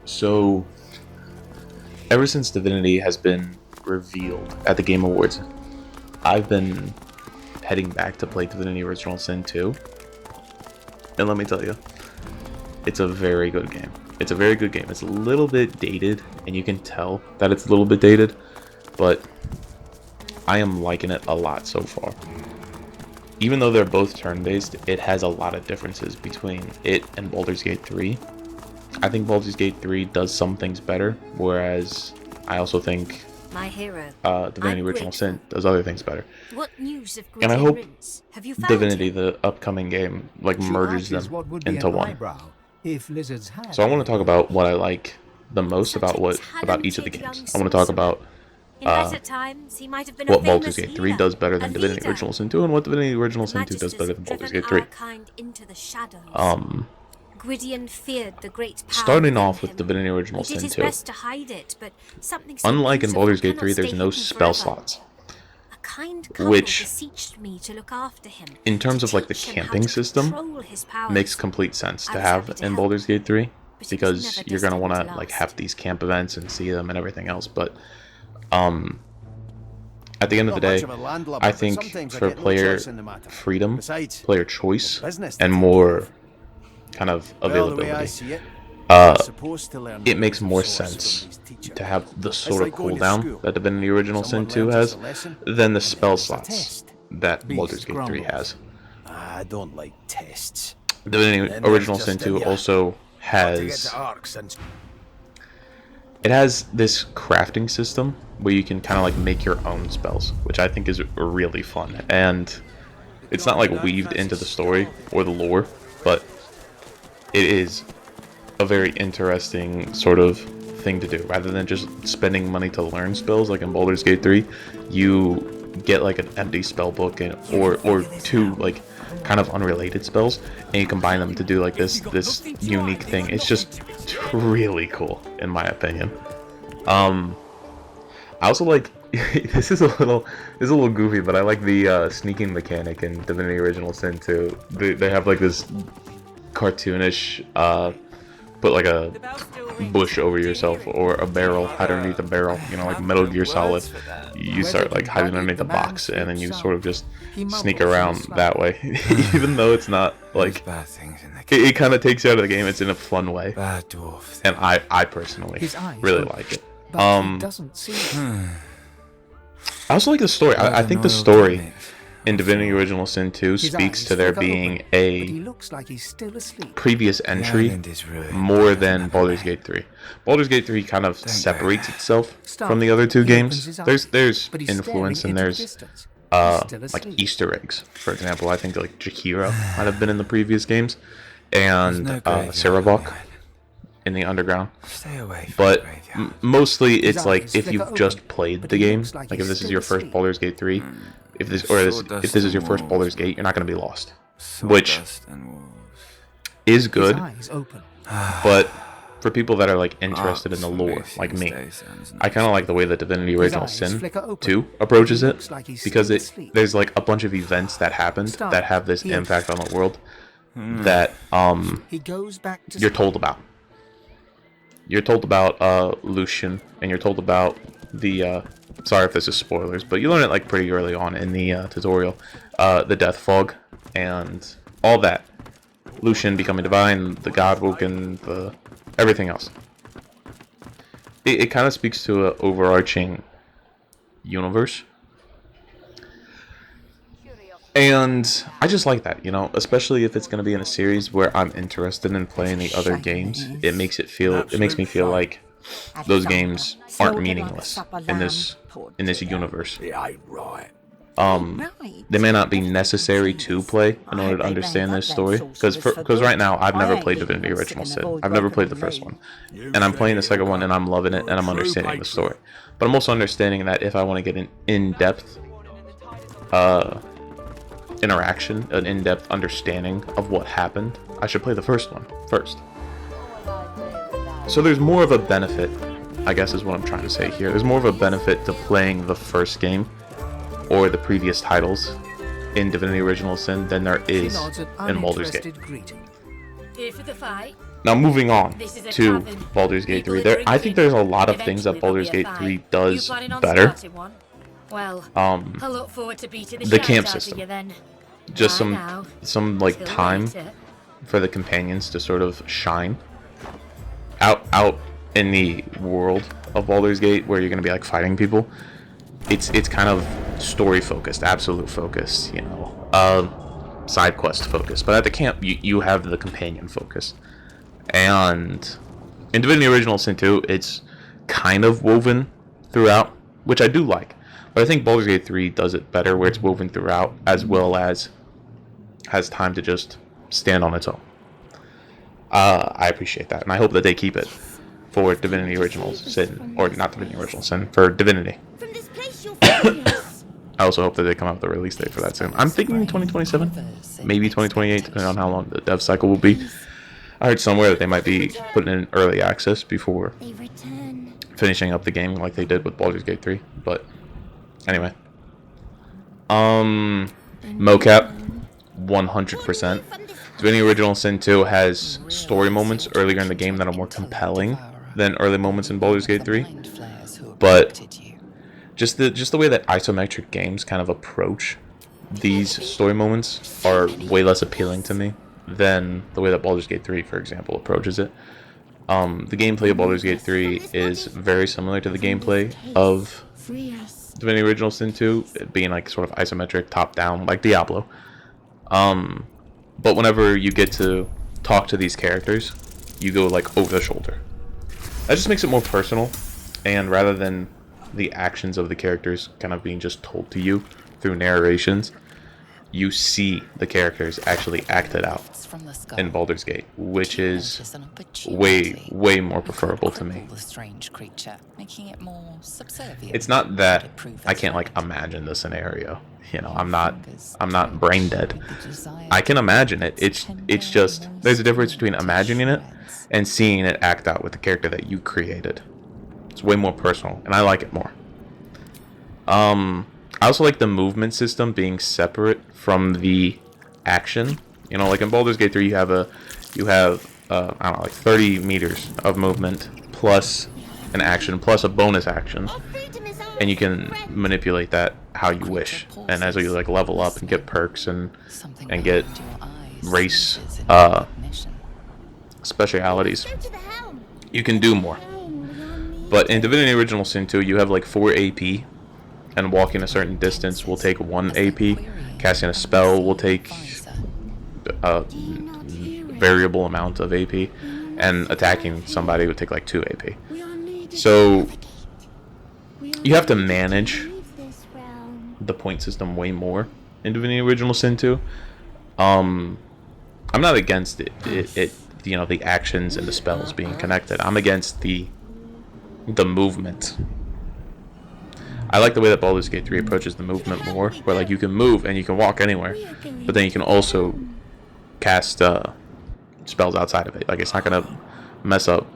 So, ever since Divinity has been revealed at the Game Awards, I've been heading back to play Divinity Original Sin 2. And let me tell you, it's a very good game. It's a very good game. It's a little bit dated, and you can tell that it's a little bit dated, but I am liking it a lot so far. Even though they're both turn-based, it has a lot of differences between it and Baldur's Gate 3. I think Baldur's Gate 3 does some things better, whereas I also think My hero. Divinity I'm Original grateful. Sin does other things better. What news of And I Gritty hope Rinse? Have you found Divinity, him? the upcoming game, like merges them into one. If lizards had So I want to talk about what I like the most Such about a about each of the talented games. young I want to talk sorcerer. about In better times, he might have been a what Baldur's famous Gate 3 healer, does better a than Divinity leader. Original Sin 2, and what Divinity Original The Sin 2 does Magisters better have than Baldur's driven Gate 3. our kind into the shadows. Um, Gwydion feared the great power starting within off with him. Divinity Original He did Sin his 2. best to hide it, but something so Unlike in beautiful Baldur's Gate cannot 3, there's stay no hidden spell forever. slots. A kind couple Which, beseeched me to look after him, in terms to of like the teach him how camping to system, control his powers. makes complete sense I to was have happy to in help, Baldur's Gate 3, but it was because never you're going to want destined to to like last. have these camp events and see them and everything else, but um at the end of the day, I think for player freedom, player choice, and more kind of availability, it makes more sense to have the sort of cooldown that Divinity Original Sin 2 has than the spell slots that Baldur's Gate 3 has. I don't like tests. Divinity Original Sin 2 also has this crafting system where you can kind of like make your own spells, which I think is really fun. And it's not like weaved into the story or the lore, but it is a very interesting sort of thing to do. Rather than just spending money to learn spells like in Baldur's Gate 3, you get like an empty spell book and or two like kind of unrelated spells, and you combine them to do like this unique thing. It's just really cool in my opinion. I also like this is a little goofy, but I like the sneaking mechanic in Divinity Original Sin 2. They have like this cartoonish put like a bush over yourself or a barrel underneath a barrel, you know, like Metal Gear Solid. You start like hiding underneath the box, and then you sort of just sneak around that way. Even though it's not like it kind of takes you out of the game, it's in a fun way, and I personally really like it. I also like the story. I think the story in Divinity Original Sin 2 speaks to there being a previous entry more than Baldur's Gate 3. Baldur's Gate 3 kind of separates itself from the other two games. There's influence and there's like Easter eggs, for example. I think like Jakira might have been in the previous games, and Saravok in the underground. But mostly it's like if you've just played the game, like if this is your first Baldur's Gate 3, if this is your first Baldur's Gate, you're not going to be lost, which is good. But for people that are like interested in the lore, like me, I kind of like the way that Divinity Original Sin 2 approaches it, because there's like a bunch of events that happened that have this impact on the world that you're told about. You're told about Lucian, and you're told about the sorry if this is spoilers, but you learn it like pretty early on in the tutorial, the Death Fog and all that. Lucian becoming divine, the Godwoken, the everything else. It kind of speaks to an overarching universe. And I just like that, you know, especially if it's going to be in a series where I'm interested in playing the other games. It makes me feel like those games aren't meaningless in this universe. They may not be necessary to play in order to understand this story, because right now I've never played Divinity Original Sin. I've never played the first one, and I'm playing the second one and I'm loving it and I'm understanding the story. But I'm also understanding that if I want to get an in-depth interaction, an in-depth understanding of what happened, I should play the first one first. So there's more of a benefit, I guess is what I'm trying to say here. There's more of a benefit to playing the first game or the previous titles in Divinity Original Sin than there is in Baldur's Gate. Here for the fight. Now moving on This is a to tavern. Baldur's Gate People 3. are I think there's a lot of drinking. things that Eventually Baldur's there'll Gate be a 3 fight. does You planning on better. starting one? Well, Um, I look forward to beating the the shite camp out of system. you then. just Bye now. some like Till time later. for the companions to sort of shine out in the world of Baldur's Gate, where you're gonna be like fighting people. It's kind of story focused, absolute focus, you know, side quest focus. But at the camp, you have the companion focus. And in Divinity Original Sin 2, it's kind of woven throughout, which I do like. But I think Baldur's Gate 3 does it better, where it's woven throughout, as well as has time to just stand on its own. I appreciate that, and I hope that they keep it for Divinity Original Sin, or not Divinity Original Sin, for Divinity. From this place you're furious. I also hope that they come out with a release date for that soon. I'm thinking 2027, maybe 2028, depending on how long the dev cycle will be. I heard somewhere that they might be putting in early access before They return. finishing up the game like they did with Baldur's Gate 3. But anyway, mocap 100%. Divinity Original Sin 2 has story moments earlier in the game that are more compelling than early moments in Baldur's Gate 3. But just the way that isometric games kind of approach these story moments are way less appealing to me than the way that Baldur's Gate 3, for example, approaches it. The gameplay of Baldur's Gate 3 is very similar to the gameplay of Divinity Original Sin 2, it being like sort of isometric, top-down, like Diablo. But whenever you get to talk to these characters, you go like over the shoulder. That just makes it more personal, and rather than the actions of the characters kind of being just told to you through narrations, you see the characters actually acted out in Baldur's Gate, which is way more preferable to me. It's not that I can't like imagine the scenario. You know, I'm not brain dead. I can imagine it. It's just there's a difference between imagining it and seeing it act out with the character that you created. It's way more personal, and I like it more. I also like the movement system being separate from the action. You know, like in Baldur's Gate 3, you have I don't know, like 30 meters of movement plus an action plus a bonus action, and you can manipulate that how you wish. And as you like level up and get perks and get race specialities, you can do more. But in Divinity Original Sin 2, you have like 4 AP, and walking a certain distance will take 1 AP. Casting a spell will take a variable amount of AP, and attacking somebody would take like 2 AP. So you have to manage the point system way more in Divinity Original Sin 2. I'm not against it you know, the actions and the spells being connected. I'm against the movement. I like the way that Baldur's Gate 3 approaches the movement more, where like you can move and you can walk anywhere, but then you can also cast spells outside of it. Like it's not gonna mess up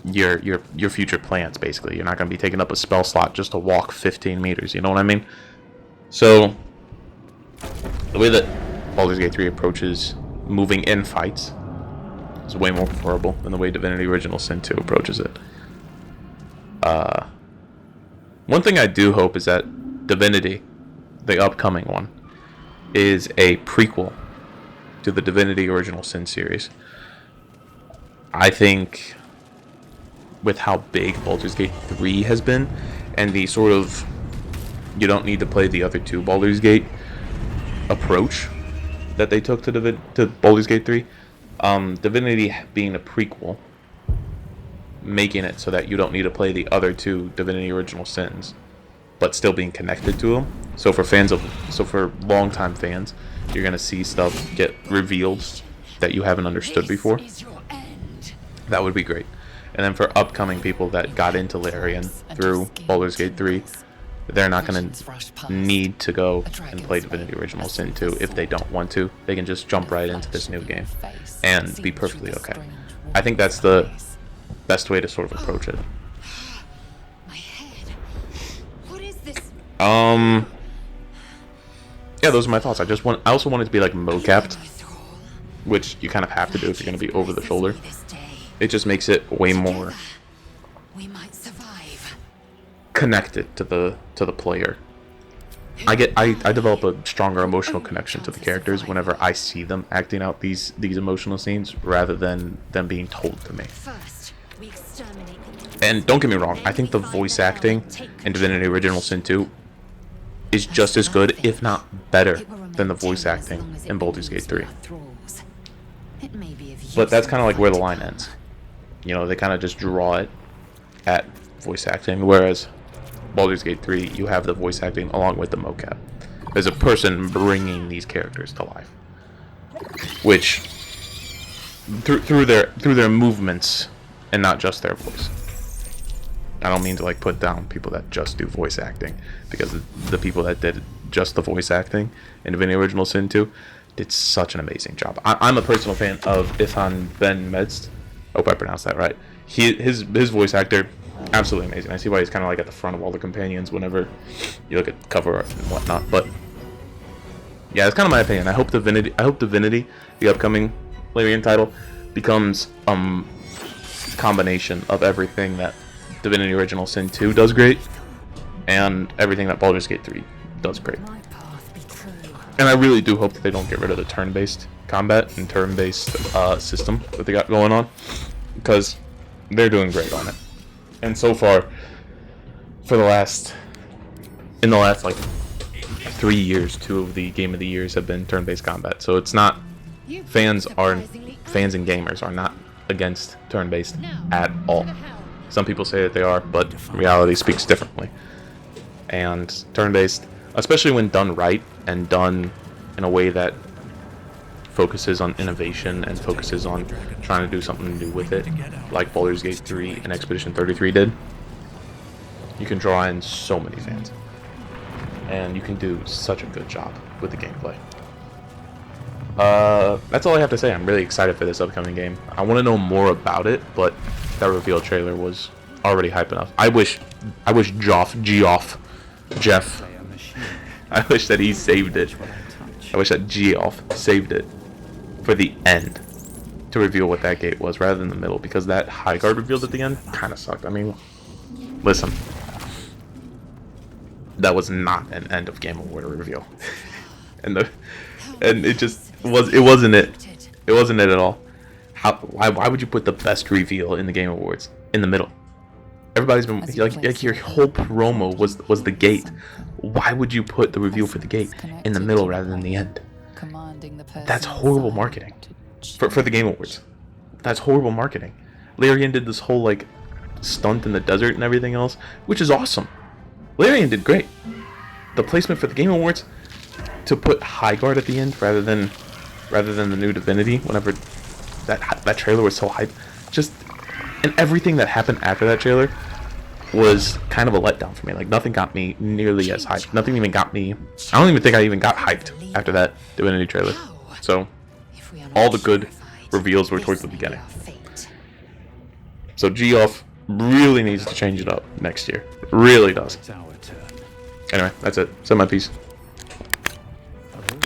your future plans. Basically, you're not gonna be taking up a spell slot just to walk 15 meters. You know what I mean? So the way that Baldur's Gate 3 approaches moving in fights is way more preferable than the way Divinity Original Sin 2 approaches it. One thing I do hope is that Divinity, the upcoming one, is a prequel to the Divinity Original Sin series. I think with how big Baldur's Gate 3 has been, and the sort of you don't need to play the other two Baldur's Gate approach that they took to Baldur's Gate 3, Divinity being a prequel, making it so that you don't need to play the other two Divinity Original Sins, but still being connected to them. So for longtime fans, you're gonna see stuff get revealed that you haven't understood before. That would be great. And then for upcoming people that got into Larian through Baldur's Gate 3, they're not gonna need to go and play Divinity Original Sin 2 if they don't want to. They can just jump right into this new game and be perfectly okay. I think that's the best way to sort of approach it. Yeah, those are my thoughts. I also want it to be like mocapped, which you kind of have to do if you're going to be over the shoulder. It just makes it way more connected to the player. I develop a stronger emotional connection to the characters whenever I see them acting out these emotional scenes rather than them being told to me. And don't get me wrong, I think the voice acting in Divinity Original Sin 2 is just as good, if not better, than the voice acting in Baldur's Gate 3. But that's kind of like where the line ends. You know, they kind of just draw it at voice acting, whereas Baldur's Gate 3, you have the voice acting along with the mocap. There's a person bringing these characters to life, which through their movements and not just their voice. I don't mean to like put down people that just do voice acting, because the people that did just the voice acting in Divinity Original Sin 2 did such an amazing job. I'm a personal fan of Ethan Ben Medst. I hope I pronounced that right. His voice actor, absolutely amazing. I see why he's kind of like at the front of all the companions whenever you look at cover art and whatnot. But yeah, that's kind of my opinion. I hope Divinity, the upcoming Larian title, becomes combination of everything that Divinity Original Sin 2 does great and everything that Baldur's Gate 3 does great. And I really do hope that they don't get rid of the turn-based combat and turn-based system that they got going on, because they're doing great on it. And so far, in the last like 3 years, 2 of the Game of the Years have been turn-based combat. So it's not, fans and gamers are not against turn-based at all. Some people say that they are, but reality speaks differently. And turn-based, especially when done right and done in a way that focuses on innovation and focuses on trying to do something new with it, like Baldur's Gate 3 and Expedition 33 did, you can draw in so many fans. And you can do such a good job with the gameplay. That's all I have to say. I'm really excited for this upcoming game. I want to know more about it, but that reveal trailer was already hype enough. I wish Jeff, I wish that he saved it. I wish that Geoff saved it for the end to reveal what that gate was rather than the middle, because that high guard revealed at the end kind of sucked. I mean, listen, that was not an end of Game Award reveal. and it just wasn't it at all. Why would you put the best reveal in the Game Awards in the middle? Everybody's been like your whole promo was the gate. Why would you put the reveal for the gate in the middle rather than the end? That's horrible marketing for the Game Awards. That's horrible marketing. Larian did this whole like stunt in the desert and everything else, which is awesome. Larian did great. The placement for the Game Awards to put high guard at the end rather than the new Divinity, whenever that trailer was so hyped, and everything that happened after that trailer was kind of a letdown for me. Like, nothing got me nearly as hyped. Nothing even got me. I don't even think I even got hyped after that Divinity trailer. So all the good reveals were towards the beginning. So Geoff really needs to change it up next year. Really does. Anyway, that's it. Send my piece.